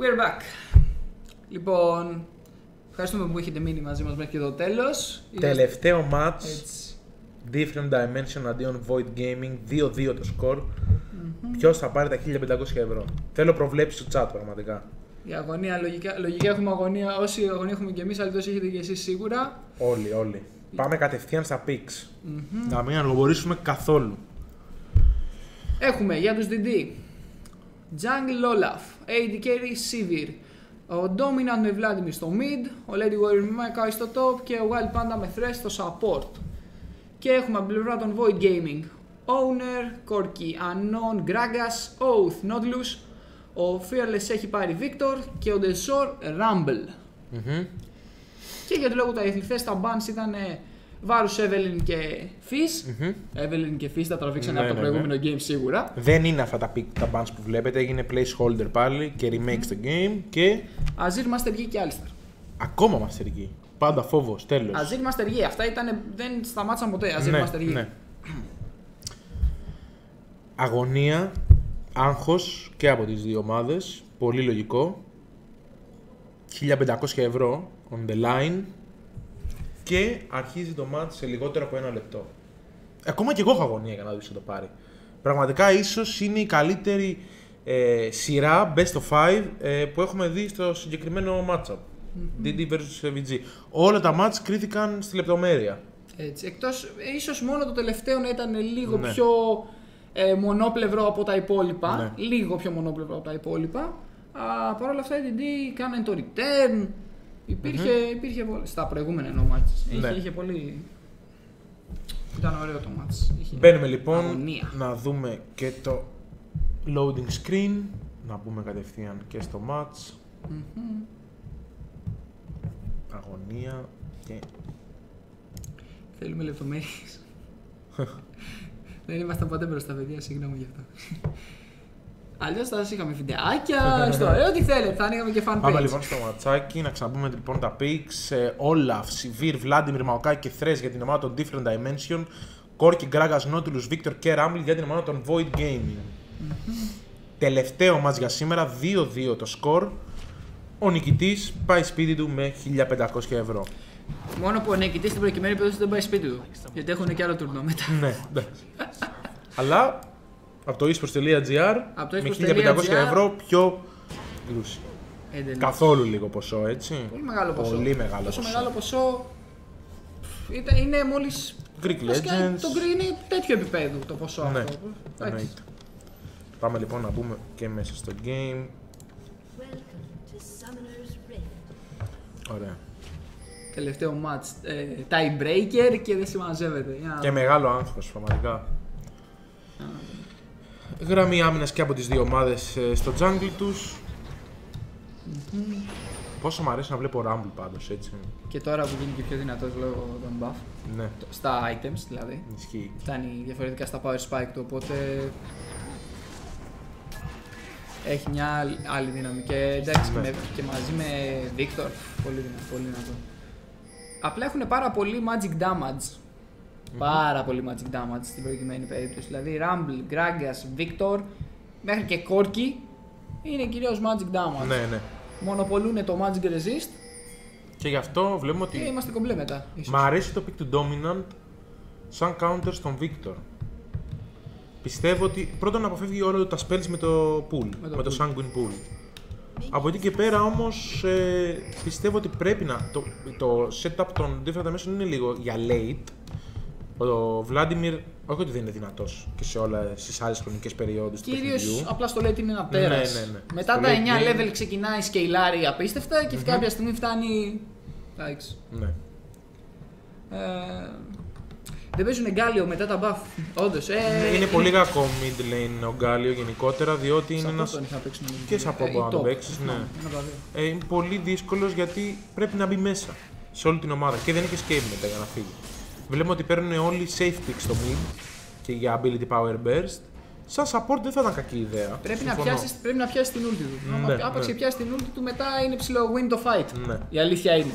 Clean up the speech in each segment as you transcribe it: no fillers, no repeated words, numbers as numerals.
We're back. Λοιπόν, ευχαριστούμε που έχετε μείνει μαζί μας μέχρι και το τέλος. Τελευταίο match. Different Dimension αντίον Void Gaming. 2-2 το σκορ. Ποιος θα πάρει τα 1500 ευρώ. Θέλω προβλέψεις στο chat πραγματικά. Η αγωνία, λογικά έχουμε αγωνία. Όση αγωνία έχουμε και εμείς, αλλά τόση έχετε και εσείς σίγουρα. Όλοι. Πάμε κατευθείαν στα picks. Να μην αργοπορήσουμε καθόλου. Έχουμε για τους DD Jungle Olaf, AD Carry Sivir, ο Dominant με Vladimir στο mid, ο Lady Warrior με Makai στο top και ο Wild Panda με Thresh στο support. Και έχουμε από την πλευρά των Void Gaming Owner, Corki, Unknown, Gragas, Oath, Nautilus, ο Fearless έχει πάρει Victor και ο Desor Rumble. Και για το λόγο τα εθνικές τα bans ήταν Varus, Evelyn και Fizz. Evelyn και Fizz τα τραβήξανε από το προηγούμενο game σίγουρα. Δεν είναι αυτά τα bans που βλέπετε, έγινε placeholder πάλι και remake στο game και... Azir, Master Yi και Alistar. Ακόμα Master Yi. Πάντα φόβος, τέλος. Azir, Master Yi, αυτά δεν σταμάτησαν ποτέ. Azir, Master Yi. Ναι. Αγωνία, άγχος και από τις δύο ομάδες. Πολύ λογικό. 1500 ευρώ on the line. Και αρχίζει το match σε λιγότερο από ένα λεπτό. Ακόμα και εγώ έχω αγωνία για να δεις το πάρει. Πραγματικά ίσως είναι η καλύτερη σειρά best of 5 που έχουμε δει στο συγκεκριμένο matchup. DD vs VG. Όλα τα match κρίθηκαν στη λεπτομέρεια. Έτσι, εκτός ίσως μόνο το τελευταίο να ήταν λίγο πιο μονόπλευρο από τα υπόλοιπα. Λίγο πιο μονόπλευρο από τα υπόλοιπα. Παρ' όλα αυτά η DD κάνανε το return. Υπήρχε στα προηγούμενα εννοώ μάτς. Είχε πολύ... Ήταν ωραίο το μάτς. Μπαίνουμε λοιπόν να δούμε και το loading screen. Να μπούμε κατευθείαν και στο match. Αγωνία και... Θέλουμε λεπτομέρειες. Δεν ήμασταν ποτέ μπροστά παιδιά, συγγνώμη γι' αυτό. Αλλιώς θα είχαμε βιντεάκια, στο ό,τι θέλετε, θα είχαμε και fan page. Πάμε λοιπόν στο ματσάκι, να ξαναπούμε λοιπόν τα picks. Olaf, Sivir, Vladimir, Maokai και Thresh για την ομάδα των Different Dimension. Corki, Gragas, Nautilus, Victor και Rumble για την ομάδα των Void Gaming. Τελευταίο μας για σήμερα, 2-2 το σκορ. Ο νικητής πάει σπίτι του με 1500 ευρώ. Μόνο που ο νικητής στην προκειμένη περίπτωση δεν πάει σπίτι του. Γιατί έχουν και άλλο τουρνό μετά. Ναι, εντάξει. Αλλά από το esports.gr με 1500 ευρώ πιο γλούσι. Καθόλου λίγο ποσό, έτσι. Πολύ μεγάλο ποσό. Πολύ μεγάλο τόσο ποσό. Μεγάλο ποσό. Είναι μόλις. Greek Legends. Το Green είναι τέτοιο επίπεδο το ποσό αυτό. Εννοείται. Πάμε λοιπόν να μπούμε και μέσα στο game. Ωραία. Τελευταίο match tie breaker και δεν συμμαζεύεται. Και μεγάλο άγχος πραγματικά. Γραμμή άμυνας και από τις δύο ομάδες στο jungle τους. Πόσο μου αρέσει να βλέπω Rumble πάντως, έτσι. Και τώρα που γίνει και πιο δυνατός λόγω των buff. Ναι. Στα items δηλαδή. Ισχύει. Φτάνει διαφορετικά στα power spike του, οπότε έχει μια άλλη δύναμη. Και εντάξει, και μαζί με Victor, πολύ δυνατό. Απλά έχουν πάρα πολύ magic damage. Πάρα πολύ magic damage στην προηγουμένη περίπτωση. Δηλαδή Rumble, Gragas, Victor μέχρι και Corki είναι κυρίως magic damage. Ναι. Μονοπολούν το magic resist. Και γι' αυτό βλέπουμε ότι. Και είμαστε κομπλέ μετά. Μ' αρέσει το pick του Dominant σαν counter στον Victor. Πιστεύω ότι πρώτον αποφεύγει όλα τα spells με το pool, με το Sanguine Pool. Από εκεί και πέρα όμως πιστεύω ότι πρέπει να. Το setup των Different Dimension είναι λίγο για late. Ο Vladimir, όχι ότι δεν είναι δυνατός και σε όλες τις άλλες χρονικές περιόδους του παιχνιδιού. Κυρίως απλά στο late είναι ένα τέρας. Ναι. Μετά στο τα 9 game... level ξεκινάει σκεϊλάρι απίστευτα και κάποια στιγμή φτάνει. Εντάξει. Ναι. Δεν παίζουν Γκάλιο μετά τα buff, όντως. Είναι πολύ κακό mid lane ο Γκάλιο γενικότερα, διότι είναι ένας. Και σαν πόμπο να το παίξεις, ναι. Είναι πολύ δύσκολος γιατί πρέπει να μπει μέσα σε όλη την ομάδα και δεν έχει escape μετά για να φύγει. Βλέπουμε ότι παίρνουν όλοι safe picks στο mid και για ability power burst. Σαν support δεν θα ήταν κακή ιδέα. Πρέπει να πιάσει την ulti του. Άπαξ και πιάσει την ulti του, μετά είναι ψηλό win το fight. Ναι. Η αλήθεια είναι.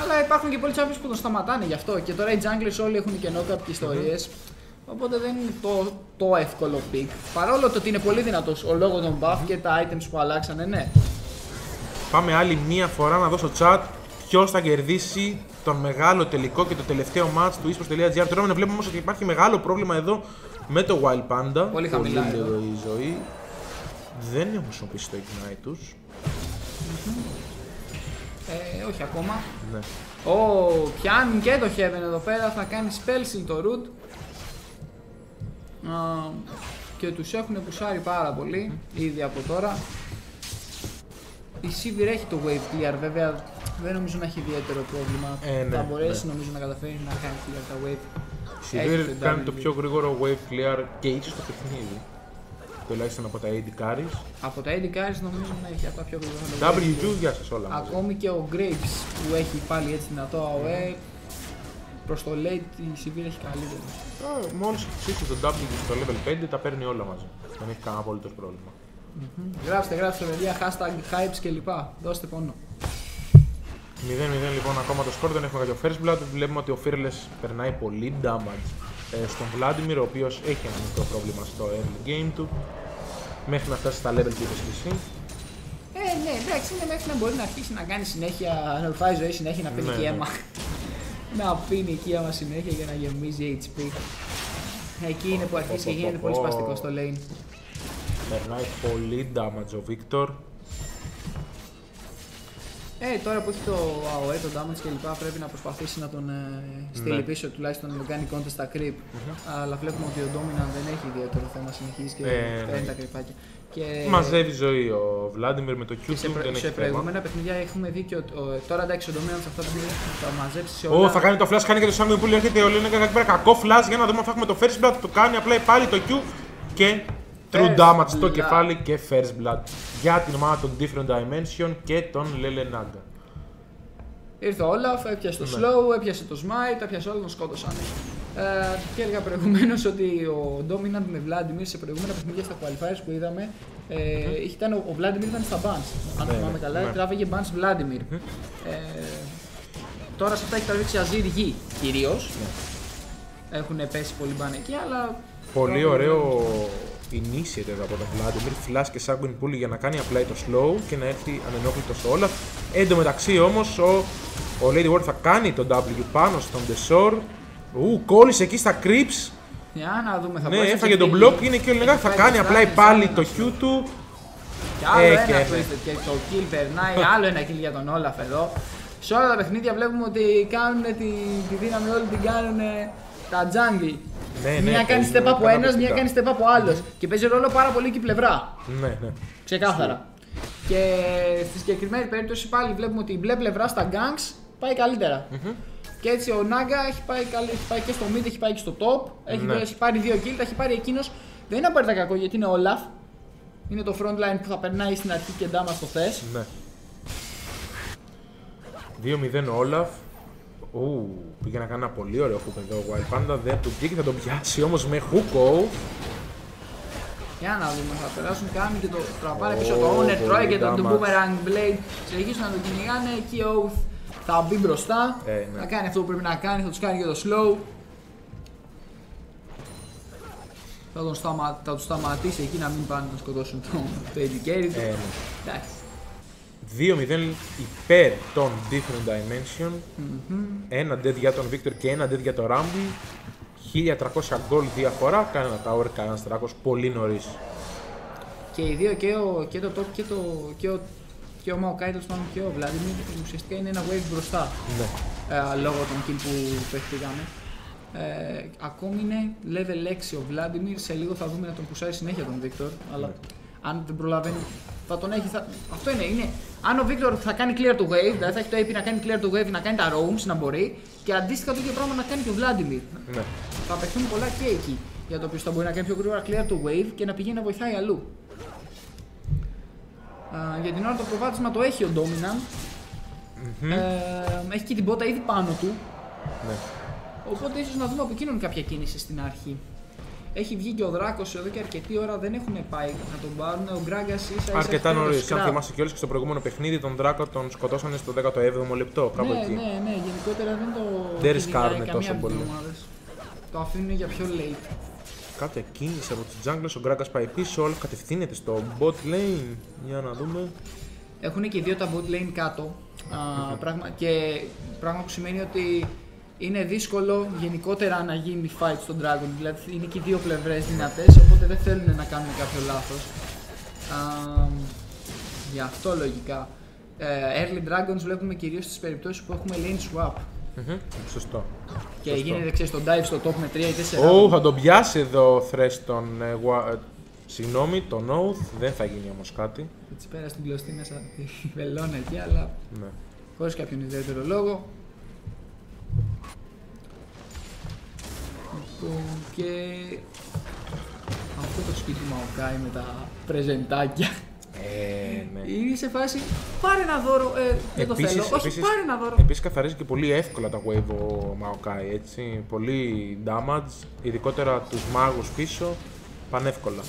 Αλλά υπάρχουν και πολλοί champions που τον σταματάνε γι' αυτό. Και τώρα οι junglers όλοι έχουν και knock-up και ιστορίες. Οπότε δεν είναι το εύκολο pick. Παρόλο το ότι είναι πολύ δυνατός ο λόγω των buff και τα items που αλλάξανε, ναι. Πάμε άλλη μία φορά να δω στο chat ποιος θα κερδίσει τον μεγάλο τελικό και το τελευταίο match του esports.gr. Τώρα βλέπουμε όμως ότι υπάρχει μεγάλο πρόβλημα εδώ με το Wild Panda. Πολύ χαμηλά εδώ η ζωή. Δεν έχουν χρησιμοποιήσει το ignite τους. Όχι ακόμα. Ναι. Πιάνουν και το Heaven εδώ πέρα, θα κάνει spell το root. Και τους έχουν πουσάρει πάρα πολύ, ήδη από τώρα. Η Sivir έχει το wave clear, βέβαια δεν νομίζω να έχει ιδιαίτερο πρόβλημα. Ναι, Θα μπορέσει νομίζω να καταφέρει να κάνει clear τα wave. Η Sivir κάνει το πιο γρήγορο wave clear και ίσως το παιχνίδι. Τουλάχιστον από τα AD carries. Από τα AD carries νομίζω να έχει από τα πιο γρήγορα. WQ, γεια σας όλα. Ακόμη και ο Graves που έχει πάλι έτσι δυνατό AOE. Προς το late η Sivir έχει καλύτερο. Μόλις ψήσει το W στο level 5 τα παίρνει όλα μαζί. Δεν έχει κανένα απολύτως πρόβλημα. Γράψτε παιδιά, hashtag hypes κλπ. Δώστε πόνο. 0-0 λοιπόν ακόμα το score, δεν έχουμε κάποιο first blood. Βλέπουμε ότι ο Fearless περνάει πολύ damage στον Vladimir, ο οποίος έχει ένα μικρό πρόβλημα στο early game του. Μέχρι να φτάσει στα level που είπες και εσύ. Ναι, εντάξει, είναι μέχρι να μπορεί να αρχίσει να κάνει συνέχεια, να ρουφάει ζωή συνέχεια, να πίνει και αίμα. Να πίνει εκεί αίμα συνέχεια για να γεμίζει HP. Εκεί είναι που αρχίζει και γίνεται πολύ σπαστικό στο lane. Περνάει πολύ damage ο Victor. Τώρα που έχει το AOE, το damage κλπ. Πρέπει να προσπαθήσει να τον στείλει πίσω, τουλάχιστον να τον κάνει contest στα creep. Αλλά βλέπουμε ότι ο Dominant δεν έχει ιδιαίτερο θέμα, συνεχίζει και παίρνει τα κρυπάκια. Και... μαζεύει ζωή ο Vladimir με το Q του, δεν έχει σε προηγούμενα παιχνίδια έχουμε δει και τώρα εντάξει ο Dominant σε αυτά τα παιχνίδια θα μαζέψει σε όλα. Θα κάνει το flash, κάνει και το Summoning Pool, έρχεται ο Λένεκα εκεί πέρα, κακό flash για να δούμε αν θα έχουμε το first blood, το κάνει απλά πάλι το Q και true damage στο κεφάλι και first blood για την ομάδα των Different Dimension και τον Lelenaga. Ήρθε ο Olaf, έπιασε το slow, έπιασε το smite, έπιασε όλα, τον σκότωσαν. Και έλεγα προηγουμένως ότι ο Dominant με Vladimir σε προηγούμενα παιχνίδια στα qualifiers που είδαμε ο Vladimir ήταν στα bans. Αν θυμάμαι καλά, τράβηγε bans Vladimir. Τώρα σε αυτά έχει τραβήξει Azir Yi κυρίως. Έχουν πέσει πολύ ban εκεί, αλλά. Πολύ ωραίο initiate εδώ από τον Vladimir, flash και sanguine pool για να κάνει απλά το slow και να έρθει ανενόχλητος στο Olaf. Εν τω μεταξύ όμως ο Lady Ward θα κάνει το W πάνω στον Desor. Κόλλησε εκεί στα creeps. Για να δούμε, θα έφαγε τον block, είναι και ο Lelenaga, θα κάνει απλά πάλι το Q του. Και άλλο ένα twisted και το kill περνάει, άλλο ένα kill για τον Olaf εδώ. Σε όλα τα παιχνίδια βλέπουμε ότι κάνουν τη δύναμη όλη την κάνουν τα jungle. Μία κάνει step από ένας, μία κάνει step από άλλος. Και παίζει ρόλο πάρα πολύ και η πλευρά. Ναι. Ξεκάθαρα. Και στη συγκεκριμένη περίπτωση πάλι βλέπουμε ότι η μπλε πλευρά στα ganks πάει καλύτερα. Και έτσι ο Naga έχει πάει και στο mid, έχει πάει και στο top. Έχει πάρει 2 kills, τα έχει πάρει εκείνος. Δεν είναι απαραίτητα κακό γιατί είναι Olaf. Είναι το frontline που θα περνάει στην αρχή και damage το θες. Ναι. 2-0 Olaf. Πήγε να κάνει ένα πολύ ωραίο hook εδώ ο Wild Panda, δεν του βγήκε, θα τον πιάσει όμως με hook. Για να δούμε, θα περάσουν κάνει και το τραβάρει πίσω το owner, τρώει και τον boomerang blade, συνεχίζουν να τον κυνηγάνε, εκεί ο Oath θα μπει μπροστά, θα κάνει αυτό που πρέπει να κάνει, θα τους κάνει και το slow. Θα τους σταματήσει εκεί να μην πάνε να σκοτώσουν το AD carry του. Εντάξει. 2-0 υπέρ των Different Dimension. Ένα dead για τον Victor και ένα dead για τον Rumble. 1300 gold διαφορά. Κάνει ένα tower, κάνει ένα Dracos πολύ νωρίς. Και οι δύο, και το top και ο Maokai και ο Vladimir ουσιαστικά είναι ένα wave μπροστά. Λόγω των kill που παιχτήκαμε. Ακόμη είναι level 6 ο Vladimir. Σε λίγο θα δούμε να τον πουσάει συνέχεια τον Victor. Αλλά αν δεν προλαβαίνει, θα τον έχει. Αυτό είναι. Αν ο Victor θα κάνει clear το wave, δηλαδή θα έχει το AP να κάνει clear το wave, να κάνει τα roams, να μπορεί. Και αντίστοιχα το ίδιο πράγμα να κάνει και ο Vladimir. Θα παιχτούν πολλά και εκεί. Για το οποίο θα μπορεί να κάνει πιο γρήγορα clear το wave και να πηγαίνει να βοηθάει αλλού. Για την ώρα το προβάδισμα το έχει ο Dominant. Έχει και την πότα ήδη πάνω του. Οπότε ίσως να δούμε από εκείνον κάποια κίνηση στην αρχή. Έχει βγει και ο Δράκος εδώ και αρκετή ώρα δεν έχουν πάει να τον πάρουν. Ο Γκράγκας ίσα αρκετά νωρίς. Αν θυμάστε κιόλας και στο προηγούμενο παιχνίδι, τον Δράκο τον σκοτώσανε στο 17ο λεπτό. Κάπου εκεί. Ναι, γενικότερα δεν το. Δεν ρισκάρουν τόσο πολύ. Το αφήνουν για πιο late. Κάποια κίνηση από τους junglers, ο Γκράγκας πάει πίσω, όλο κατευθύνεται στο bot lane. Για να δούμε. Έχουν και οι δύο τα bot lane κάτω. Πράγμα που σημαίνει ότι είναι δύσκολο γενικότερα να γίνει fight στον Dragon. Δηλαδή είναι και οι δύο πλευρές δυνατές, οπότε δεν θέλουν να κάνουν κάποιο λάθος. Γι' αυτό λογικά. Early Dragons βλέπουμε κυρίως στις περιπτώσεις που έχουμε lane swap. Σωστό. Και γίνεται, ξέρεις, το dive στο top με 3 ή 4. Θα τον πιάσει εδώ ο Thresh τον... Συγγνώμη, τον Oath, δεν θα γίνει όμως κάτι. Έτσι πέρα στην κλωστή μέσα τη βελόνα εκεί, αλλά Ναι. χωρίς κάποιον ιδιαίτερο λόγο. Και αυτό το σπίτι Maokai με τα πρεζεντάκια. Ναι. Είναι σε φάση πάρε ένα δώρο, δεν το θέλω, όχι πάρε ένα δώρο. Επίσης καθαρίζει και πολύ εύκολα τα wave ο Maokai, έτσι. Πολύ damage, ειδικότερα τους μάγους πίσω, πανεύκολα.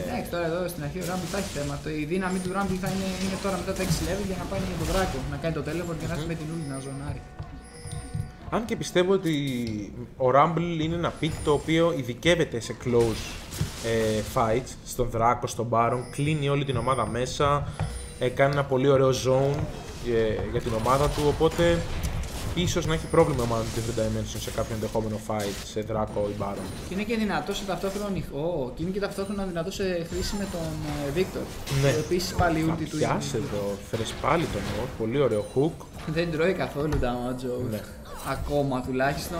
Εντάξει, τώρα εδώ στην αρχή ο Rumble θα έχει θέμα. Η δύναμη του Rumble θα είναι τώρα μετά τα 6 level για να πάει για τον Δράκο, να κάνει το teleport και να έρθει με την ούλη να ζωνάρει. Αν και πιστεύω ότι ο Rumble είναι ένα pick το οποίο ειδικεύεται σε close fights, στον Δράκο, στον Baron, κλείνει όλη την ομάδα μέσα, κάνει ένα πολύ ωραίο zone για την ομάδα του, οπότε ίσως να έχει πρόβλημα η ομάδα του Different Dimension σε κάποιο ενδεχόμενο fight σε Δράκο ή Baron. Και είναι και δυνατό σε ταυτόχρονα δυνατό σε χρήση με τον Victor. Ναι. Επίσης πάλι η ulti του είναι. Πιάσε εδώ, φέρες πάλι τον Oath, πολύ ωραίο hook. Δεν τρώει καθόλου damage ο Ναι. ακόμα τουλάχιστον.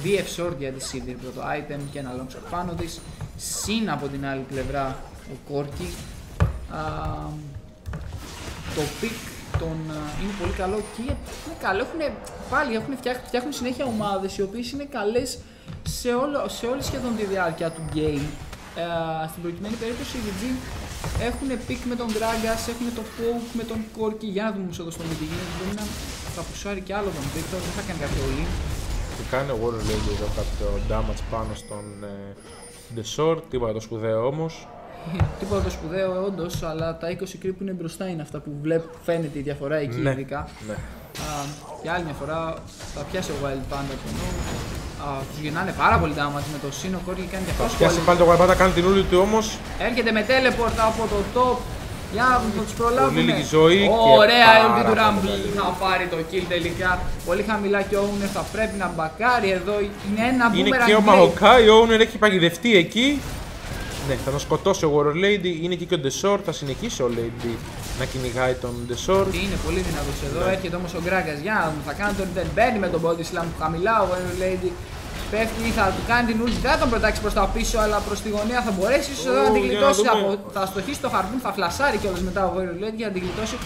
DF Sword για τη Sivir πρώτο item και ένα long shot πάνω της. Συν από την άλλη πλευρά ο Corki. Το pick είναι πολύ καλό και είναι καλό. Φτιάχνουν συνέχεια ομάδες οι οποίες είναι καλές σε όλη σχεδόν τη διάρκεια του game. Στην προκειμένη περίπτωση οι VG έχουν pick με τον Gragas, έχουν το poke με τον Corki. Για να δούμε όμως εδώ στο mid γίνεται, μπορεί να θα πουσάρει και άλλο τον Victor, δεν θα κάνει κάποιο all-in. Και κάνει ο Warrior Lady εδώ κάποιο damage πάνω στον The Sword, τίποτα το σπουδαίο όμως. Τίποτα το σπουδαίο όντως, αλλά τα 20 creep που είναι μπροστά είναι αυτά που φαίνεται η διαφορά εκεί ειδικά. Ναι. Και άλλη μια φορά θα πιάσει ο Wild Panda τον τους γεννάνε πάρα πολύ damage με το Sino Corki, κάνει και αυτό. Πιάσει πάλι το Wild Panda, κάνει την ούλη του όμως. Έρχεται με teleport από το top. Για να τους προλάβουμε. Πολύ λίγη ζωή. Ωραία η ulti του Rumble. Θα πάρει το kill τελικά. Πολύ χαμηλά και ο Owner θα πρέπει να μπακάρει εδώ. Είναι ένα boomerang. Είναι και ο Maokai, ο Owner έχει παγιδευτεί εκεί. Ναι, θα τον σκοτώσει ο Warrior Lady, είναι εκεί και ο The Sword, θα συνεχίσει ο Lady να κυνηγάει τον The Sword. Είναι πολύ δυνατός εδώ, έρχεται όμως ο Gragas, για να δούμε, θα κάνει τον return, μπαίνει με τον body slam χαμηλά, ο Warrior Lady πέφτει, θα του κάνει την ulti, δεν θα τον προτάξει προς τα πίσω, αλλά προς τη γωνία θα μπορέσει ίσως εδώ να την γλιτώσει, θα στοχίσει το χαρπούνι, θα φλασάρει κιόλας μετά ο Warrior Lady για να την γλιτώσει.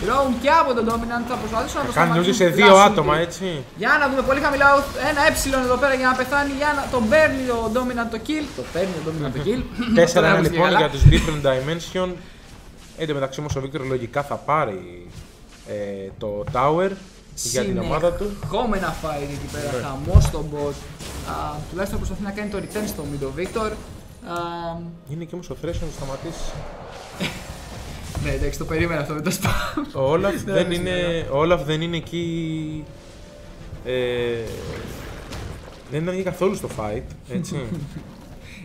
Round και από τον Dominant θα προσπαθήσουν να το σταματήσουν. Κάνει ulti σε δύο άτομα, έτσι. Για να δούμε πολύ χαμηλά, ένα εδώ πέρα για να πεθάνει, για να τον παίρνει ο Dominant το kill. Το παίρνει ο Dominant το kill. 4-1 λοιπόν για τους Different Dimension. Εν τω μεταξύ όμως ο Victor λογικά θα πάρει το Tower για την ομάδα του. Συνεχόμενα fight εκεί πέρα, χαμός στον bot. Τουλάχιστον προσπαθεί να κάνει το return στο mid ο Victor. Είναι και όμως ο Thresh να το σταματήσει. Ναι, εντάξει, το περίμενα αυτό με το spam. Ο Olaf δεν είναι εκεί. Δεν ήταν καθόλου στο fight, έτσι.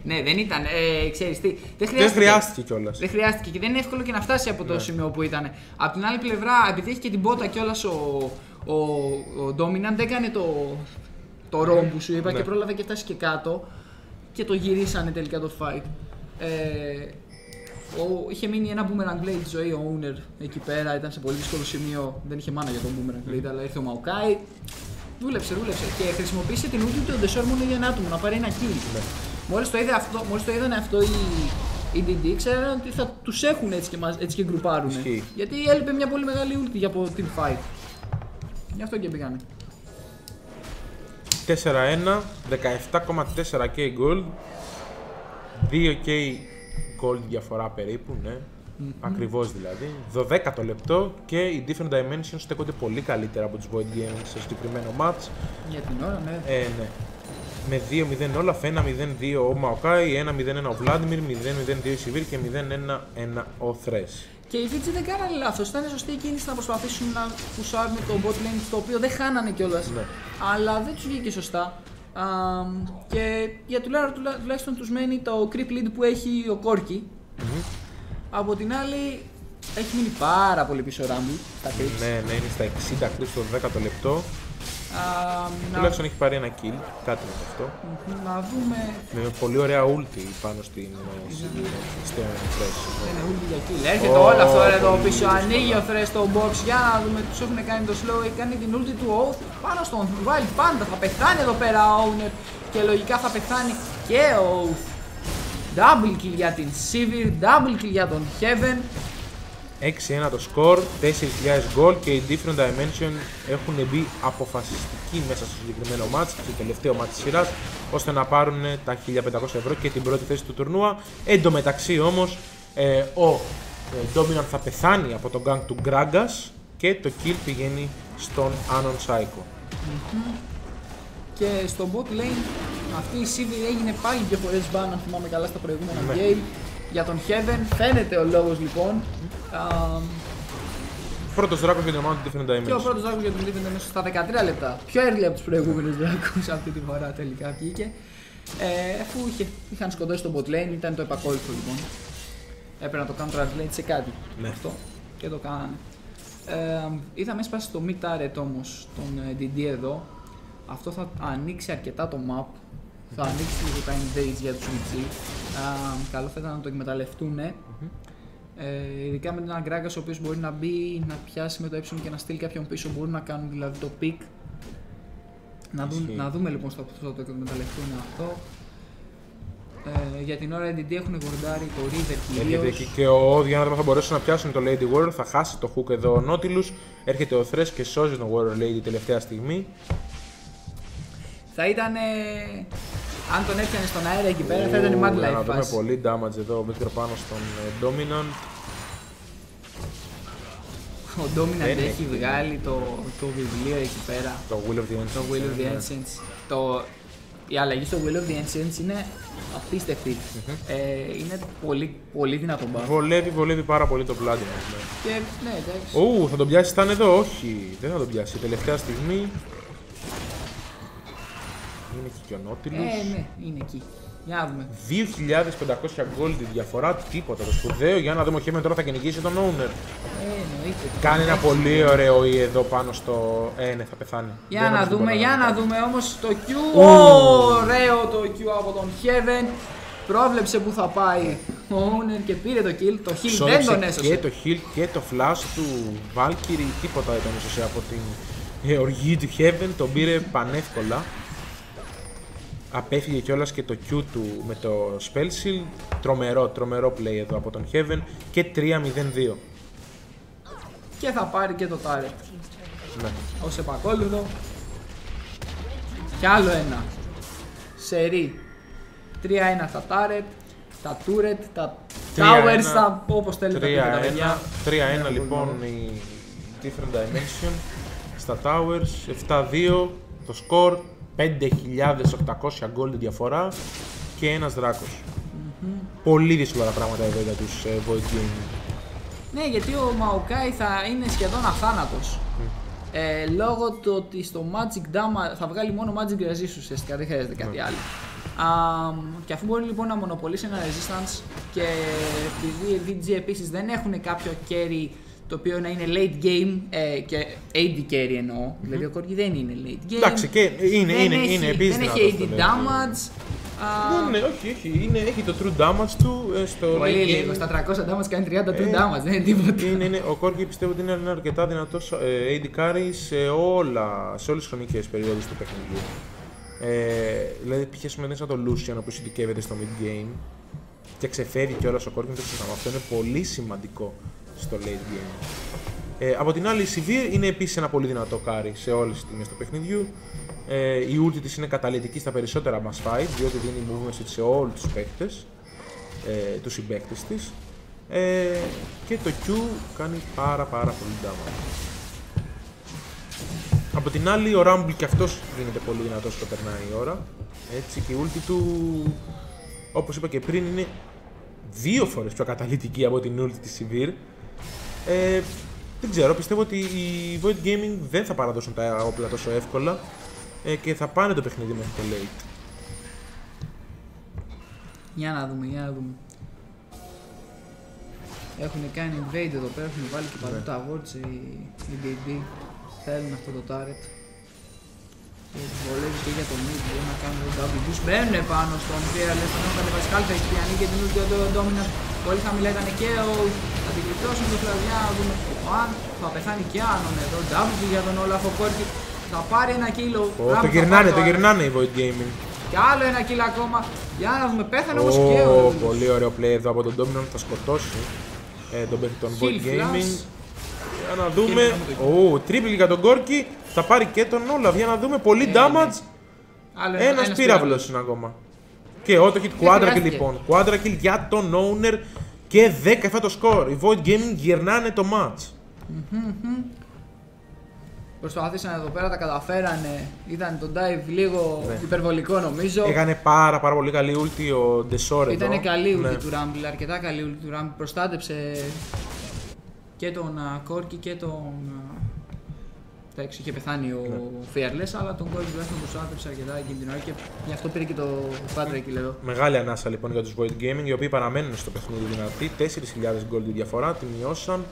Ναι, δεν ήταν. Ξέρεις τι, δεν χρειάστηκε κιόλας. Δεν χρειάστηκε και δεν είναι εύκολο και να φτάσει από το σημείο που ήταν. Απ' την άλλη πλευρά, επειδή έχει και την πότα κιόλας ο Dominant, έκανε το roam που σου είπα και πρόλαβε και φτάσει και κάτω και το γυρίσανε τελικά το fight. Είχε μείνει ένα boomerang blade τη ζωή ο Owner εκεί πέρα, ήταν σε πολύ δύσκολο σημείο, δεν είχε μάνα για το boomerang blade, αλλά ήρθε ο Maokai. Δούλεψε και χρησιμοποίησε την ulti του The Sword μόνο για ένα άτομο, να πάρει ένα kill. Μόλις το είδανε αυτό οι DD, ξέρανε ότι θα τους έχουν έτσι και γκρουπάρουν. Γιατί έλειπε μια πολύ μεγάλη ulti από την fight. Γι' αυτό και πήγανε. 4-1, 17,4k gold, 2k gold διαφορά περίπου, ναι. Ακριβώς δηλαδή. 12ο λεπτό και οι Different Dimensions στέκονται πολύ καλύτερα από τους Void Gaming στο συγκεκριμένο match. Για την ώρα, ναι. Ναι. Με 2-0 Olaf, 1-0-2 ο Maokai, 1-0-1 ο Vladimir, 0-0-2 η Sivir και 0-1-1 ο Thresh. Και οι VG δεν κάνανε λάθος, ήταν σωστή η κίνηση να προσπαθήσουν να πουσάρουν το bot lane, το οποίο δεν χάνανε κιόλας, αλλά δεν τους βγήκε σωστά. Και για τουλάχιστον τους μένει το creep lead που έχει ο Corki. Από την άλλη, Έχει μείνει πάρα πολύ πίσω ο Rumble στα creeps. Ναι, είναι στα 60 creeps στο 10ο λεπτό. Τουλάχιστον έχει πάρει ένα kill, κάτι με αυτό. Να δούμε. Με πολύ ωραία ulti πάνω στο Thresh. Είναι ulti για kill. Έρχεται όλο αυτό εδώ πίσω, ανοίγει ο Thresh στο box. Για να δούμε, τους έχουν κάνει το slow. Έχει κάνει την ulti του Oath πάνω στον Wild Panda. Θα πεθάνει εδώ πέρα ο Owner και λογικά θα πεθάνει και ο Oath. Double kill για την Sivir, double kill για τον Heaven. 6-1 το score, 4.000 goal και οι Different Dimension έχουν μπει αποφασιστικοί μέσα στο συγκεκριμένο match, στο τελευταίο match της σειράς, ώστε να πάρουν τα 1.500 ευρώ και την πρώτη θέση του τουρνούα. Εν τω μεταξύ όμως, ο Dominant θα πεθάνει από τον gang του Gragas και το kill πηγαίνει στον Anon Psycho. Και στο bot lane αυτή η Sivir έγινε πάλι δύο φορές ban, αν θυμάμαι καλά, στα προηγούμενα game. Για τον Heaven φαίνεται ο λόγος λοιπόν. Πρώτος δράκος για την ομάδα του Different Dimension. Και ο πρώτος δράκος για τον Different Dimension στα 13 λεπτά. Πιο early από τους προηγούμενους δράκους αυτή τη φορά τελικά βγήκε. Αφού είχαν σκοτώσει τον bot lane, ήταν το επακόλουθο λοιπόν. Έπρεπε να το κάνουν translate σε κάτι. Ναι. Αυτό. Και το κάνανε. Είδαμε έσπασε το mid turret όμως τον DD εδώ. Αυτό θα ανοίξει αρκετά το map. Θα ανοίξει λίγο τα invades για τους UG. Καλό θα ήταν να το εκμεταλλευτούν. Ειδικά με έναν Gragas ο οποίος μπορεί να μπει, να πιάσει με το έψιλον και να στείλει κάποιον πίσω. Μπορούν να κάνουν δηλαδή το pick. Να δούμε λοιπόν στο που θα το εκμεταλλευτούν αυτό. Για την ώρα οι DD έχουν γορντάρει το River κυρίως. Και ο Diana θα μπορέσει να πιάσουν το Lady Warrior. Θα χάσει το hook εδώ ο Nautilus. Έρχεται ο Thresh και σώζει τον Warrior Lady τελευταία στιγμή. Θα ήταν. Αν τον έπιανε στον αέρα εκεί πέρα, θα ήταν mad life. Να δούμε πολύ damage εδώ, μικρό πάνω στον Dominant. Ο Dominant έχει βγάλει το βιβλίο εκεί πέρα. Το Will of the Ancients. Το Will of the Ancients. Η αλλαγή στο Will of the Ancients είναι απίστευτη. Είναι πολύ δυνατό buff. Βολεύει πάρα πολύ το Bloodline. Και ναι, εντάξει. Θα τον πιάσει, ήταν εδώ, όχι. Δεν θα τον πιάσει. Τελευταία στιγμή. Είναι εκεί και ο Nautilus. Ναι, είναι εκεί. Για να δούμε. 2.500 gold η διαφορά, τίποτα το σπουδαίο. Για να δούμε, ο Heaven τώρα θα κυνηγήσει τον Owner. Εννοείται. Κάνει ένα πολύ ωραίο E εδώ πάνω στο. Ναι, θα πεθάνει. Για να δούμε όμως το Q. Ωραίο το Q από τον Heaven. Πρόβλεψε που θα πάει ο Owner και πήρε το kill. Το heal δεν τον έσωσε. Και το heal και το flash του Valkyrie, τίποτα δεν τον έσωσε από την οργή του Heaven. Τον πήρε πανεύκολα. Απέφυγε κιόλας και το Q του με το Spell Shield. Τρομερό play εδώ από τον Heaven. Και 3-0-2. Και θα πάρει και το turret. Ναι. Ως επακόλουθο. Και άλλο ένα. Σερί. 3-1 τα turret. Τα turret, τα towers, όπως θέλετε τα παιδιά. 3-1 λοιπόν η Different Dimension στα towers. 7-2 το score. 5.800 gold διαφορά και ένας δράκος. Πολύ δύσκολα τα πράγματα εδώ για τους Void Gaming. Ναι, γιατί ο Maokai θα είναι σχεδόν αθάνατος. Λόγω του ότι στο Magic Damage θα βγάλει μόνο Magic Resist ουσιαστικά, δεν χρειάζεται κάτι άλλο. Και αφού μπορεί λοιπόν να μονοπολίσει ένα Resistance και επειδή οι VG επίσης δεν έχουν κάποιο carry το οποίο να είναι late game και AD carry εννοώ, δηλαδή ο Corgi δεν είναι late game. Εντάξει, και είναι επίσης δεν έχει AD damage. Όχι, έχει το true damage του στο πολύ λίγο, στα 300 damage κάνει 30 true damage, δεν είναι τίποτα. Ο Corgi πιστεύω ότι είναι αρκετά δυνατός AD carry σε όλες τις χρονικές περιόδους του παιχνιδιού. Δηλαδή π.χ. με σαν το Lucian που συντικεύεται στο mid game και ξεφεύγει κιόλας ο Corgi, δεν ξέρω, αυτό είναι πολύ σημαντικό στο late game. Από την άλλη η Sivir είναι επίσης ένα πολύ δυνατό carry σε όλες τις τιμές του παιχνιδιού. Η ulti της είναι καταλυτική στα περισσότερα mass fight, διότι δίνει movement σε όλους τους παίκτες, τους συμπαίκτες της. Και το Q κάνει πάρα πολύ damage. Από την άλλη ο Rumble και αυτός γίνεται πολύ δυνατός όσο περνάει η ώρα. Έτσι, και η ulti του, όπως είπα και πριν, είναι 2 φορές πιο καταλυτική από την ulti της Sivir. Δεν ξέρω, πιστεύω ότι οι Void Gaming δεν θα παραδώσουν τα όπλα τόσο εύκολα και θα πάνε το παιχνίδι μέχρι το late. Για να δούμε. Έχουν κάνει invade εδώ πέρα, έχουν βάλει και παντού τα awards οι DD. Θέλουν αυτό το turret. Και τους βολεύει και για το mid, μπορούν να κάνουν το W's. Μπαίνουν πάνω στον Fearless, τον έχουν κατεβάσει κάλπα, έχει πιανεί και την ulti ο Dominant. Πολύ χαμηλά ήταν και ο... Θα την κρυπτώσουν το φλαβιά, να δούμε αν θα πεθάνει και Άνον εδώ. W για τον Olaf ο Corki. Θα πάρει ένα κιλο. Το γυρνάνε οι Void Gaming. Και άλλο ένα kill ακόμα. Για να δούμε, πέθανε όμως και ο... Πολύ ωραίο play εδώ από τον Dominant, θα σκοτώσει τον παίχτη των Void Gaming. Για να δούμε. Triple για τον Corki. Θα πάρει και τον Olaf. Για να δούμε. Πολύ damage. Ένας πύραυλος είναι ακόμα. Και auto hit quadra kill λοιπόν. Quadra kill για τον owner. Και 10 το score. Οι Void Gaming γυρνάνε το match. Προσπάθησαν εδώ πέρα, τα καταφέρανε. Ήταν το dive λίγο υπερβολικό νομίζω. Έκανε πάρα πολύ καλή ulti ο Desor εδώ. Ήταν καλή ulti του Rumble, αρκετά καλή ulti του Rumble. Προστάτεψε και τον Corki και τον... Εντάξει, είχε πεθάνει ο Fearless, αλλά τον Corki τουλάχιστον προστάτεψε αρκετά εκείνη την ώρα και γι' αυτό πήρε και το Quadra kill εδώ. Μεγάλη ανάσα λοιπόν για τους Void Gaming, οι οποίοι παραμένουν στο παιχνίδι δυνατοί. 4.000 gold η διαφορά, τη μειώσαν.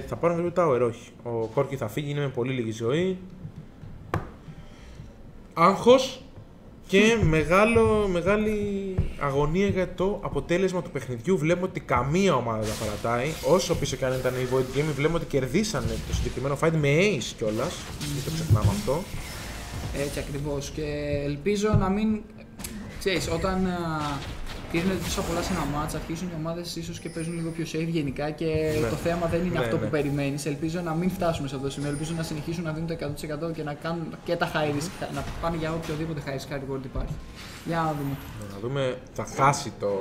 Θα πάρουν το tower, όχι. Ο Corki θα φύγει, είναι με πολύ λίγη ζωή. Άγχος και μεγάλη αγωνία για το αποτέλεσμα του παιχνιδιού. Βλέπουμε ότι καμία ομάδα δεν παρατάει. Όσο πίσω και αν ήταν η Void Gaming, βλέπουμε ότι κερδίσανε το συγκεκριμένο fight με ace κιόλας. Δεν το ξεχνάμε αυτό. Έτσι ακριβώς. Και ελπίζω να μην... Ξέρεις, όταν τηρούν τόσο πολλά σε ένα match, αρχίζουν οι ομάδες ίσως και παίζουν λίγο πιο safe γενικά και το θέμα δεν είναι αυτό που περιμένεις. Ελπίζω να μην φτάσουμε σε αυτό το σημείο. Ελπίζω να συνεχίσουν να δίνουν το 100% και να κάνουν και τα high risk, να πάνε για οποιοδήποτε high risk reward υπάρχει. Για να δούμε. Να δούμε, θα χάσει το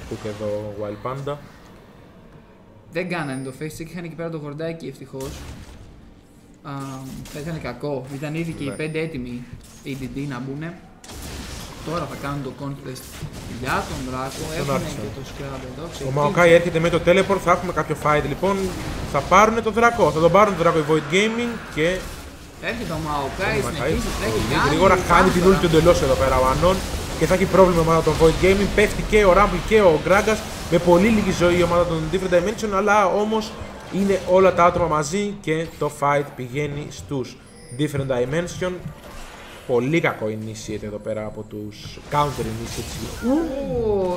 hook εδώ ο Wild Panda. Δεν κάνανε το face check, είχαν εκεί πέρα το γορντάκι ευτυχώς. Θα ήταν κακό, ήταν ήδη και οι 5 έτοιμοι οι DD να μπουν. Τώρα θα κάνουν το contest για τον Δράκο, έχουν και το scrub εδώ. Ο Maokai έρχεται με το teleport, θα έχουμε κάποιο fight λοιπόν. Θα πάρουν τον Δράκο, θα τον πάρουν τον Δράκο η Void Gaming και... Έρχεται ο Maokai, συνεχίζει, τρέχει γρήγορα, χάνει την ulti του εντελώς εδώ πέρα ο Anon και θα έχει πρόβλημα η ομάδα των Void Gaming. Πέφτει και ο Rumble και ο Gragas με πολύ λίγη ζωή η ομάδα των Different Dimension, αλλά όμως είναι όλα τα άτομα μαζί και το fight πηγαίνει στους Different Dimension. Πολύ κακό initiate εδώ πέρα από τους counter initiates.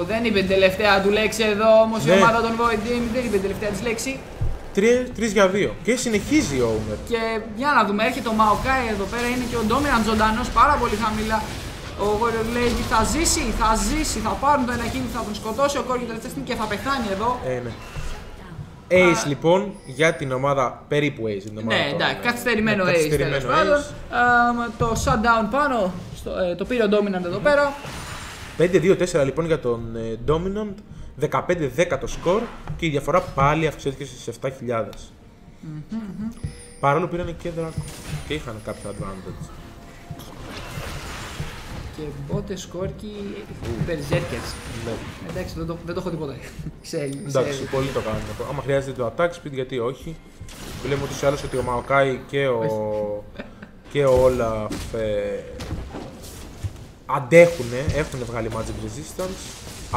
Δεν είπε την τελευταία του λέξη εδώ όμως η ομάδα των Void Gaming, δεν είπε την τελευταία της λέξη. 3 για 2 και συνεχίζει ο owner. Και για να δούμε, έρχεται ο Maokai εδώ πέρα, είναι και ο Dominant ζωντανός πάρα πολύ χαμηλά. Ο Warrior Lady θα ζήσει, θα πάρουν το ένα kill, θα τον σκοτώσει ο Corki τελευταία στιγμή και θα πεθάνει εδώ. Ναι. Ace λοιπόν για την ομάδα, περίπου Ace την ομάδα. Ναι, εντάξει, καθυστερημένο Ace τέλος πάντων. Το shutdown πάνω, το πήρε ο Dominant εδώ πέρα. 5-2-4 λοιπόν για τον Dominant, 15-10 το score και η διαφορά πάλι αυξήθηκε στις 7.000. Παρόλο που πήραν και Δράκο και είχαν κάποιο advantage. Και μπότες, Corki, Berserkers. Εντάξει, δεν το έχω τίποτα. Εντάξει, πολλοί το κάνουν. Άμα χρειάζεται το attack speed, γιατί όχι. Βλέπουμε ούτως ή άλλως ότι ο Maokai και ο Olaf αντέχουνε, έχουν βγάλει magic resistance,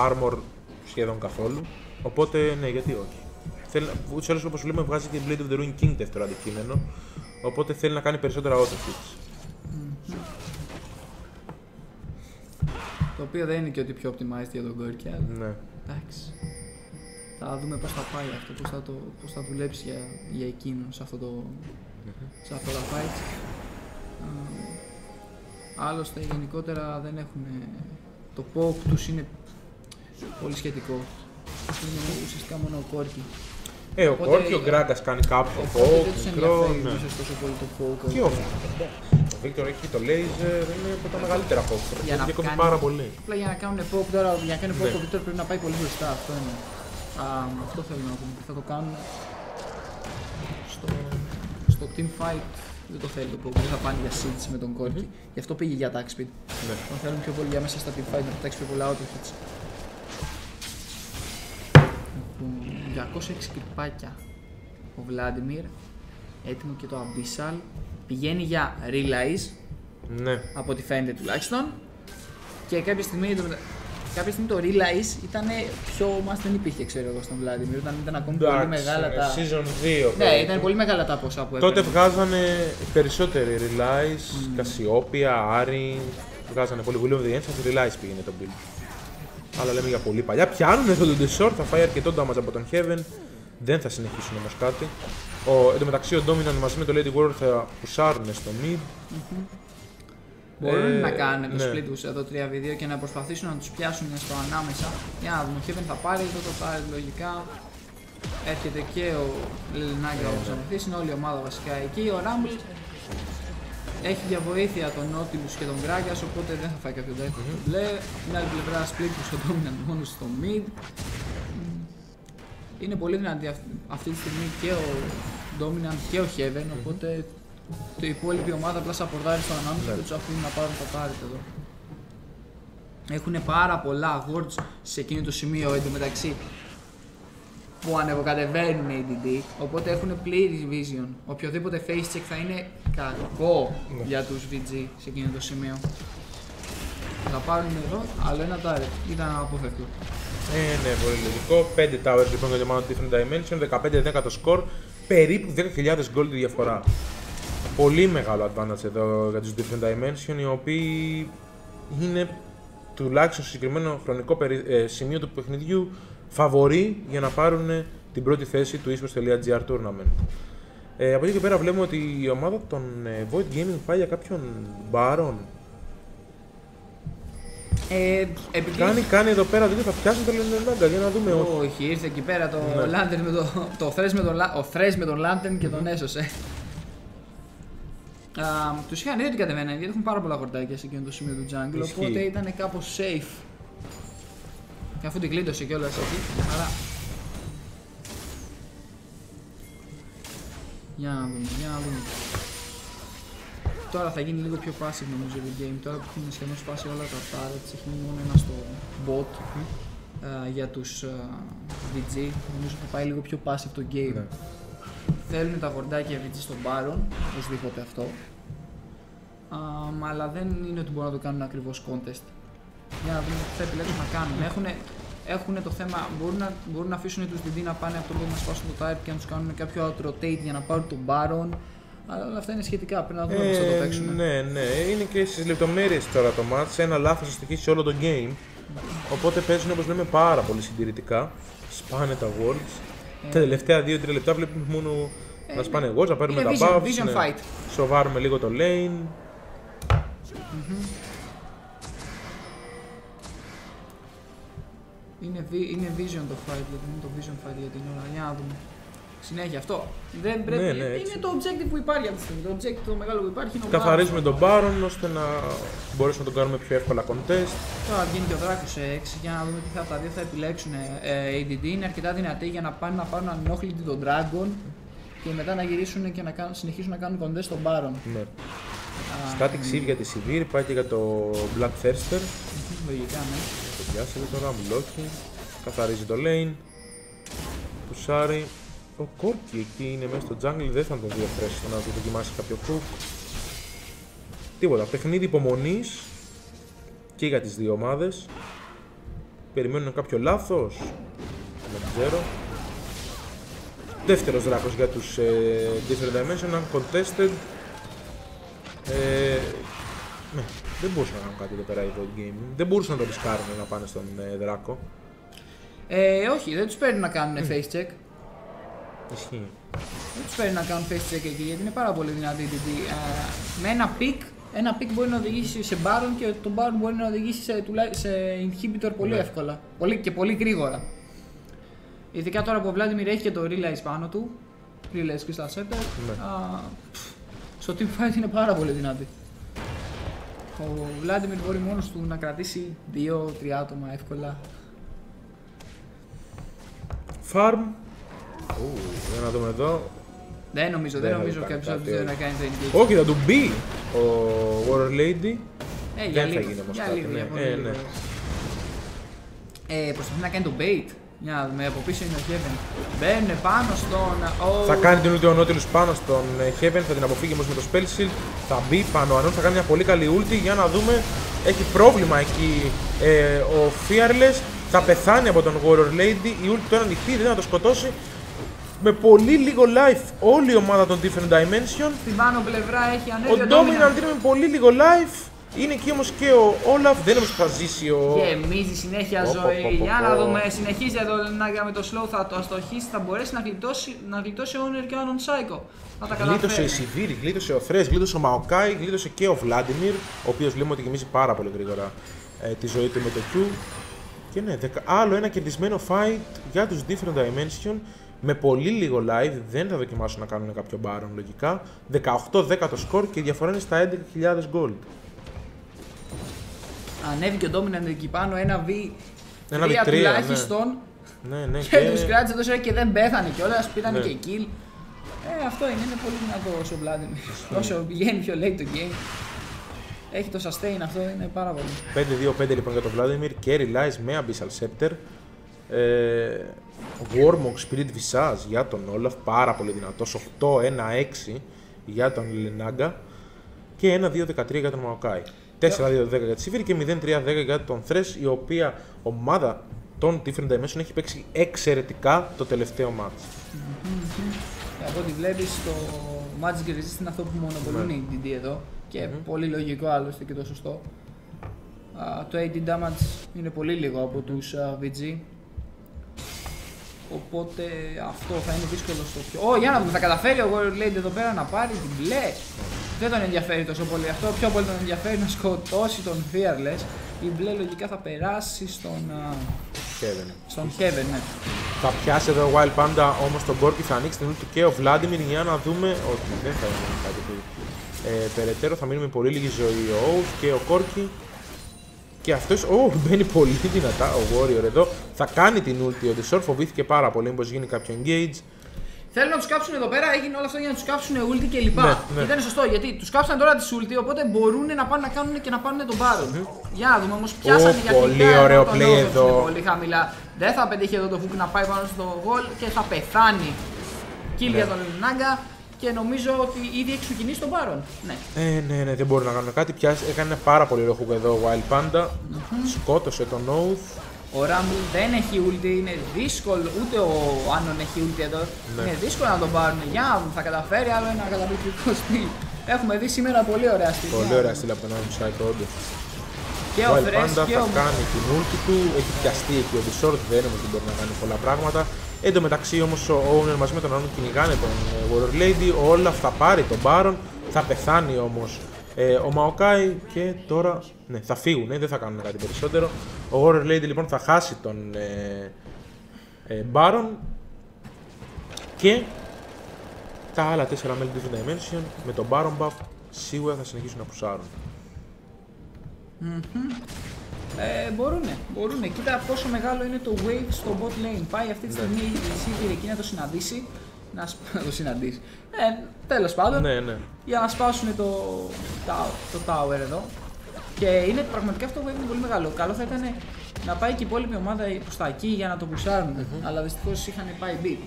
armor σχεδόν καθόλου. Οπότε ναι, γιατί όχι. Ούτως ή άλλως όπως βλέπουμε βγάζει και Blade of the Ruined King δεύτερο αντικείμενο. Οπότε θέλει να κάνει περισσότερα auto hits. Το οποίο δεν είναι και ότι πιο optimized για τον Corki, αλλά ναι. Εντάξει. Θα δούμε πώς θα πάει αυτό, πώς θα δουλέψει για εκείνον σε αυτό σε αυτά τα fights. Άλλωστε γενικότερα δεν έχουν... Το poke τους είναι πολύ σχετικό. Είναι ουσιαστικά μόνο ο Corki. Ο Corki, ο Gragas κάνει κάποιο poke, δεν τους ενδιαφέρει ίσως τόσο πολύ το poke. Και ο Victor έχει το laser, είναι από τα μεγαλύτερα poke. Και κόβει πάρα πολύ. Απλά για να κάνουν poke τώρα, για να κάνει poke ο Victor πρέπει να πάει πολύ μπροστά, αυτό είναι. Αυτό θέλω να πούμε, θα το κάνουν στο team fight. Δεν το θέλει το poke, δεν θα πάνε για seeds με τον Corki. Γι' αυτό πήγε για attack speed. Τον θέλουν πιο πολύ για μέσα στα team fight να πετάξει πιο πολλά auto hits. 206 κρυπάκια ο Vladimir, έτοιμο και το Abyssal, πηγαίνει για Realize, από ό,τι φαίνεται τουλάχιστον, και κάποια στιγμή κάποια στιγμή το Realize ήταν πιο μας δεν υπήρχε, ξέρω εγώ, στον Vladimir. Όταν ήταν ακόμη πολύ μεγάλα τα. Season 2. Ναι, ήταν πολύ μεγάλα τα ποσά που έπαιρνε. Τότε βγάζανε περισσότεροι Realize, Cassiopeia, Ari. Βγάζανε πολύ. Will of the Ancients, Realize πήγαινε το build. Αλλά λέμε για πολύ παλιά. Πιάνουνε τον Desort, θα φάει αρκετό damage από τον Heaven. Δεν θα συνεχίσουν όμως κάτι. Εν τω μεταξύ ο Dominant μαζί με το Lady Warrior θα πουσάρουν στο mid. Μπορούν να κάνουν το ναι. split τους εδώ 3v2 και να προσπαθήσουν να τους πιάσουν στο ανάμεσα. Για να δούμε, ο Heaven θα πάρει, εδώ το πάρει λογικά. Έρχεται και ο Λελινάκη όπως θα βοηθήσει, είναι όλη η ομάδα βασικά εκεί. Ο Rumble έχει για βοήθεια τον Nautilus και τον Gragas, οπότε δεν θα φάει κάποιο δεύτερο μπλε. Την άλλη πλευρά split του στο Dominant μόνο στο mid. Είναι πολύ δυνατή αυτή τη στιγμή και ο Dominant και ο Heaven, οπότε η υπόλοιπη ομάδα απλά σαπορτάρει στο ανάμεσα και τους αφήνει να πάρουν το target εδώ. Έχουν πάρα πολλά wards σε εκείνο το σημείο εντωμεταξύ που ανεβοκατεβαίνουν οι ADD, οπότε έχουν πλήρη vision. Οποιοδήποτε face check θα είναι κακό για τους VG σε εκείνο το σημείο. Θα πάρουν εδώ άλλο ένα target, ήταν αποφεύκτο. Ναι, πολύ λογικό. 5 towers λοιπόν για το Mount Different Dimension, 15-10 το score, περίπου 10.000 gold τη διαφορά. Πολύ μεγάλο advantage εδώ για τους Different Dimension, οι οποίοι είναι τουλάχιστον στο συγκεκριμένο χρονικό σημείο του παιχνιδιού φαβορί για να πάρουν την πρώτη θέση του esports.gr tournament. Από εκεί και πέρα βλέπουμε ότι η ομάδα των Void Gaming πάει για κάποιον Baron. Κάνει εδώ πέρα, δεν θα πιάσουν το Lantern για να δούμε. Όχι, ήρθε εκεί πέρα το Lantern με το Thresh με τον Lantern και τον έσωσε. Τους είχαν δει ότι κατεβαίνανε γιατί έχουν πάρα πολλά χορτάκια σε εκείνο το σημείο του jungle, οπότε ήταν κάπως safe. Και αφού την κλείτωσε κιόλας εκεί, άρα. Για να δούμε. Τώρα θα γίνει λίγο πιο passive νομίζω το game, τώρα που έχουν σχεδόν σπάσει όλα τα turrets, έχει μείνει μόνο ένα στο bot για τους VG, νομίζω θα πάει λίγο πιο passive το game. Ναι. Θέλουν τα γορντάκια VG στον Baron, οπωσδήποτε αυτό, αλλά δεν είναι ότι μπορούν να το κάνουν ακριβώς contest. Για να δούμε τι θα επιλέξουν να κάνουν. Έχουν το θέμα, μπορούν να αφήσουν τους DD να πάνε από το bot να σπάσουν το type και να τους κάνουν κάποιο out-rotate για να πάρουν τον Baron. Αλλά όλα αυτά είναι σχετικά, πρέπει να δούμε πώς θα το παίξουν. Ναι, είναι και στις λεπτομέρειες τώρα το match. Ένα λάθος θα στοιχήσει όλο το game. Οπότε παίζουν όπως λέμε πάρα πολύ συντηρητικά. Σπάνε τα worlds. Τα τελευταία 2-3 λεπτά βλέπουμε μόνο να σπάνε worlds, να παίρνουμε τα buffs. Σοβάρουμε λίγο το lane. Είναι vision το fight, γιατί είναι το vision fight για την ώρα. Για να δούμε. Συνέχεια αυτό. Δεν πρέπει. Είναι το objective που υπάρχει αυτή τη στιγμή. Το objective το μεγάλο που υπάρχει είναι ο Baron. Καθαρίζουμε τον Baron ώστε να μπορέσουμε να τον κάνουμε πιο εύκολα contest. Τώρα βγαίνει και ο Δράκος σε 6 για να δούμε τι θα τα δύο θα επιλέξουν. ADD είναι αρκετά δυνατή για να πάνε να πάρουν ανενόχλητη τον Dragon και μετά να γυρίσουν και να συνεχίσουν να κάνουν contest στον Baron. Ναι. Static Seed για τη Sivir, πάει και για το Bloodthirster. Λογικά, ναι. Το πιάσετε τώρα, μουλόκι. Καθαρίζει το lane. Πουσάρει. Ο Corki εκεί είναι μέσα στο jungle, δεν θα τον δει fresh να του δοκιμάσει κάποιο hook. Τίποτα, παιχνίδι υπομονής και για τις δύο ομάδες. Περιμένουν κάποιο λάθος, δεν ξέρω. Δεύτερος δράκος για τους Different Dimension, uncontested. Ναι, δεν μπορούσαν να κάνουν κάτι εδώ πέρα οι Void Gaming. Δεν μπορούσαν να το ρισκάρουν να πάνε στον δράκο. Όχι, δεν τους παίρνει να κάνουν face check. Ισχύει. Δεν τους παίρνει να κάνουν face check εκεί γιατί είναι πάρα πολύ δυνατή η DD. Με ένα pick μπορεί να οδηγήσει σε Baron και το Baron μπορεί να οδηγήσει σε inhibitor πολύ εύκολα και πολύ γρήγορα. Ειδικά τώρα που ο Vladimir έχει και το Realize πάνω του, Realize Crystal Scepter, στο team fight είναι πάρα πολύ δυνατή. Ο Vladimir μπορεί μόνος του να κρατήσει 2-3 άτομα εύκολα. Farm. Για να δούμε εδώ. Δεν νομίζω κάποιος από τους δύο να κάνει το engage. Όχι, θα του μπει ο Warrior Lady. Δεν θα γίνει όμως κάτι. Ναι. Προσπαθεί να κάνει το bait. Για να δούμε, από πίσω είναι ο Heaven. Μπαίνουν πάνω στον. Θα κάνει την ulti ο Nautilus πάνω στον Heaven, θα την αποφύγει όμως με το Spell Shield. Θα μπει πάνω, αν θα κάνει μια πολύ καλή ulti. Για να δούμε. Έχει πρόβλημα εκεί ο Fearless. Θα πεθάνει από τον Warrior Lady. Η ult τώρα ανοιχτή, δεν θα το σκοτώσει. Με πολύ λίγο life όλη η ομάδα των Different Dimension. Στην πάνω πλευρά έχει ανέβει Ο Dominant είναι με πολύ λίγο life. Είναι εκεί όμως και ο Olaf, δεν είναι πως θα ζήσει ο... Γεμίζει συνέχεια ζωή. Για να δούμε, συνεχίζει εδώ με το slow, θα το αστοχίσει, θα μπορέσει να γλιτώσει ο Owner και ο Anon Psycho. Θα τα καταφέρει. Γλίτωσε η Σιβήρη, γλίτωσε ο Thresh, γλίτωσε ο Maokai, γλίτωσε και ο Vladimir, ο οποίος βλέπουμε ότι γεμίζει πάρα πολύ γρήγορα τη ζωή του με το Q. Και ναι, άλλο ένα κερδισμένο fight για τους Different Dimension. Με πολύ λίγο live, δεν θα δοκιμάσουν να κάνουν κάποιο Baron λογικά. 18-10 το score και η διαφορά είναι στα 11.000 gold. Ανέβηκε ο Dominant εκεί πάνω, ένα V3 τουλάχιστον. Ναι, και τους κράτησε τόσο και δεν πέθανε κιόλας, πήρανε και kill. Αυτό είναι πολύ δυνατό όσο Vladimir. Όσο πηγαίνει πιο late το game. Έχει το sustain, αυτό είναι πάρα πολύ. 5-2-5 λοιπόν για τον Vladimir και Relies με Abyssal Scepter. Warmog Spirit Visage για τον Olaf, πάρα πολύ δυνατός. 8-1-6 για τον Lenaga και 1-2-13 για τον Maokai. 4-2-10 για τη Sivir και 0-3-10 για τον Thresh, η οποία ομάδα των Different Dimension έχει παίξει εξαιρετικά το τελευταίο match. Από ό,τι βλέπεις το Magic Resist είναι αυτό που μονοπολούν οι DD εδώ και πολύ λογικό άλλωστε και το σωστό. Το AD damage είναι πολύ λίγο από τους VG. Οπότε αυτό θα είναι δύσκολο στο πιο... για να δούμε, θα καταφέρει ο Warrior Lady εδώ πέρα να πάρει την μπλε. Δεν τον ενδιαφέρει τόσο πολύ αυτό, πιο πολύ τον ενδιαφέρει να σκοτώσει τον Fearless. Η μπλε λογικά θα περάσει στον Heaven, ναι. Θα πιάσει εδώ ο Wild Panda όμως τον Corki, θα ανοίξει την ult του και ο Vladimir για να δούμε... Όχι, δεν θα είναι κάτι περαιτέρω, θα μείνει με πολύ λίγη ζωή ο Oath και ο Corki. Και αυτός, μπαίνει πολύ δυνατά ο Warrior εδώ. Θα κάνει την ulti, ο Desor φοβήθηκε πάρα πολύ μήπως γίνει κάποιο engage. Θέλουν να τους κάψουν εδώ πέρα, έγινε όλο αυτό για να τους κάψουν ulti κλπ. Ναι. Ήταν σωστό γιατί τους κάψαν τώρα τη ulti, οπότε μπορούν να πάνε να κάνουν και να πάρουν τον Baron. Για να δούμε όμως, πιάσανε για πολύ ωραίο play εδώ. Είναι πολύ χαμηλά. Δεν θα πετύχει εδώ το hook να πάει πάνω στο goal και θα πεθάνει. Kill για τον Lenaga. Και νομίζω ότι ήδη έχει ξεκινήσει τον Baron. Ναι, δεν μπορεί να κάνουν κάτι. Έκανε πάρα πολύ ωραίο hook εδώ ο Wild Panda. Σκότωσε τον Oath. Ο Rumble δεν έχει ulti, είναι δύσκολο. Ούτε ο Anon έχει ulti εδώ. Είναι δύσκολο να τον πάρουν. Για να θα καταφέρει άλλο ένα καταπληκτικό στυλ. Έχουμε δει σήμερα πολύ ωραία στυλ. Πολύ ωραία στυλ από τον Anon Psycho, όντως. Και ο Thresh θα κάνει την ulti του. Έχει πιαστεί εκεί ο Desor, δεν νομίζω ότι μπορεί να κάνει πολλά πράγματα. Εν τω μεταξύ όμως ο Owner μαζί με τον Anon κυνηγάνε τον Warrior Lady. Ο Olaf θα πάρει τον Baron, θα πεθάνει όμως ο Maokai και τώρα θα φύγουν, δεν θα κάνουν κάτι περισσότερο. Ο Warrior Lady λοιπόν θα χάσει τον Baron και τα άλλα 4 μέλη του Different Dimension με τον Baron buff σίγουρα θα συνεχίσουν να πουσάρουν. Μπορούνε. Κοίτα πόσο μεγάλο είναι το wave στο bot lane. Πάει αυτή τη στιγμή η Sivir εκεί να το συναντήσει. Να το συναντήσει. Τέλος πάντων. Ναι. Για να σπάσουν το tower εδώ. Και είναι πραγματικά αυτό το wave είναι πολύ μεγάλο. Καλό θα ήταν να πάει και η υπόλοιπη ομάδα προς τα εκεί για να το πουσάρουν. Αλλά δυστυχώς είχαν πάει beat.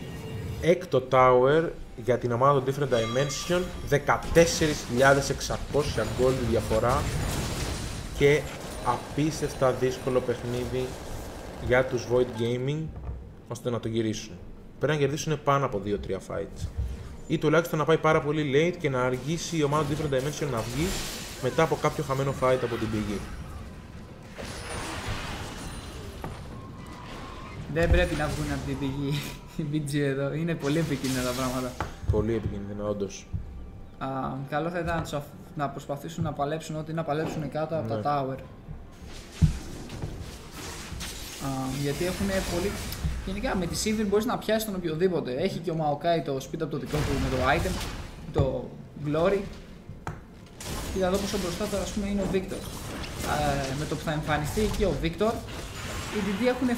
Έκτο tower για την ομάδα των Different Dimension. 14.600 gold διαφορά. Και απίστευτα δύσκολο παιχνίδι για τους Void Gaming ώστε να το γυρίσουν. Πρέπει να κερδίσουν πάνω από 2-3 fights. Ή τουλάχιστον να πάει πάρα πολύ late και να αργήσει η ομάδα του Different Dimension να βγει μετά από κάποιο χαμένο fight από την πηγή. Δεν πρέπει να βγουν από την πηγή η BG εδώ. Είναι πολύ επικίνδυνα τα πράγματα. Πολύ επικίνδυνα, όντως. Καλό θα ήταν να προσπαθήσουν να παλέψουν ό,τι να παλέψουν κάτω από τα tower. Γιατί έχουν πολύ... Γενικά με τη Sivir μπορείς να πιάσεις τον οποιοδήποτε. Έχει και ο Maokai το speed up το δικό του με το item, το glory. Κοίτα εδώ πόσο μπροστά τώρα ας πούμε είναι ο Victor. Με το που θα εμφανιστεί και ο Victor, οι DD έχουν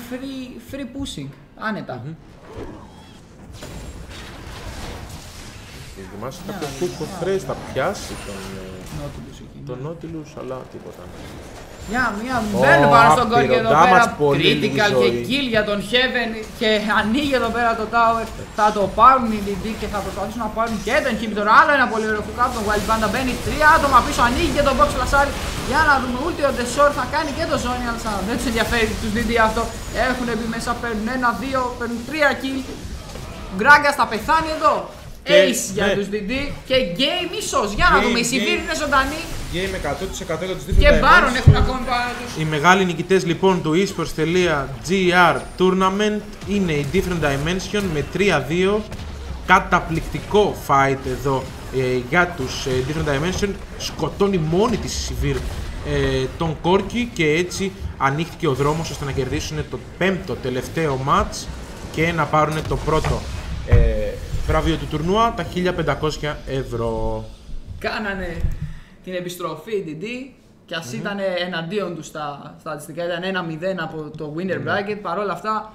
free pushing, άνετα. Θυμάσαι κάποιο hook ο Thresh θα πιάσει τον Nautilus, αλλά τίποτα. Μια μπαίνουν πάνω στον κόρη και εδώ πέρα. Critical Και kill για τον Heaven και ανοίγει εδώ πέρα το tower. Θα το πάρουν οι DD και θα προσπαθήσουν να πάρουν και το inhibitor. Άλλο ένα πολύ ωραίο hook από τον Wild Panda. Μπαίνει 3 άτομα πίσω, ανοίγει και τον box λασάρι. Για να δούμε ούτε ο Desor θα κάνει και το Zony, αλλά δεν τους ενδιαφέρει τους DD αυτό. Έχουν μπει μέσα, παίρνουν 1-2, παίρνουν 3 kill. Γκράγκα θα πεθάνει εδώ. Ace για τους DD και game ίσως. Για να δούμε, η Sivir είναι ζωντανή. Game 100% για τους Different Και Dimensions. Baron έχουν ακόμη πάνω τους. Οι μεγάλοι νικητές λοιπόν του esports.gr tournament είναι η Different Dimension με 3-2. Καταπληκτικό fight εδώ για τους Different Dimension. Σκοτώνει μόνη της η Sivir τον Corki και έτσι ανοίχθηκε ο δρόμος ώστε να κερδίσουν το 5ο τελευταίο match και να πάρουν το πρώτο βραβείο του τουρνουά, τα 1.500 ευρώ. Κάνανε την επιστροφή DD και ας ήταν εναντίον τους στα στατιστικά, ήταν 1-0 από το winner bracket, παρόλα αυτά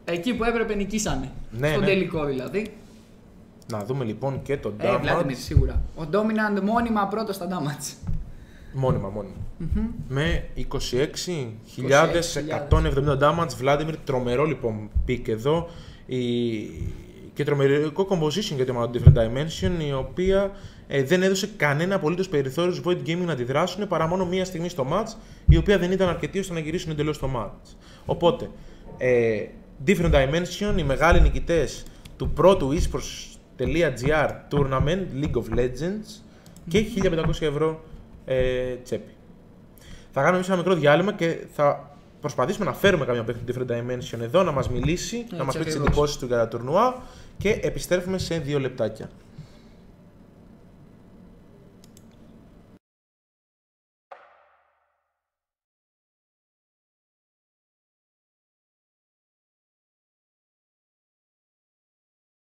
εκεί που έπρεπε νικήσανε, στον τελικό δηλαδή. Να δούμε λοιπόν και το damage. Vladimir σίγουρα. Ο Dominant μόνιμα πρώτος στα damage. Μόνιμα. Με 26.170 damage. Vladimir, τρομερό λοιπόν pick εδώ. Και τρομερικό composition για το ομάδα του Different Dimension, η οποία δεν έδωσε κανένα απολύτως περιθώριο στους Void Gaming να αντιδράσουν παρά μόνο μία στιγμή στο match, η οποία δεν ήταν αρκετή ώστε να γυρίσουν εντελώς το match. Οπότε, Different Dimension, οι μεγάλοι νικητές του πρώτου esports.gr tournament, League of Legends, και 1.500 ευρώ τσέπη. Θα κάνουμε ένα μικρό διάλειμμα και θα προσπαθήσουμε να φέρουμε κάποια παίκτη του Different Dimension εδώ να μας μιλήσει, να μας πει τις εντυπώσεις του για τα τουρνουά και επιστρέφουμε σε 2 λεπτάκια.